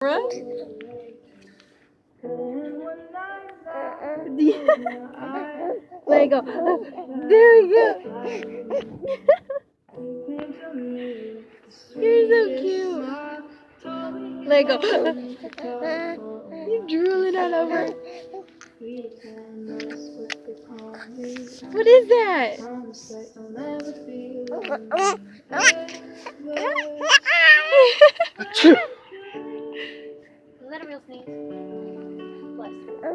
Right? Lego. There we go. You're so cute. Lego. You drooling all over. What is that? Is that a real snake?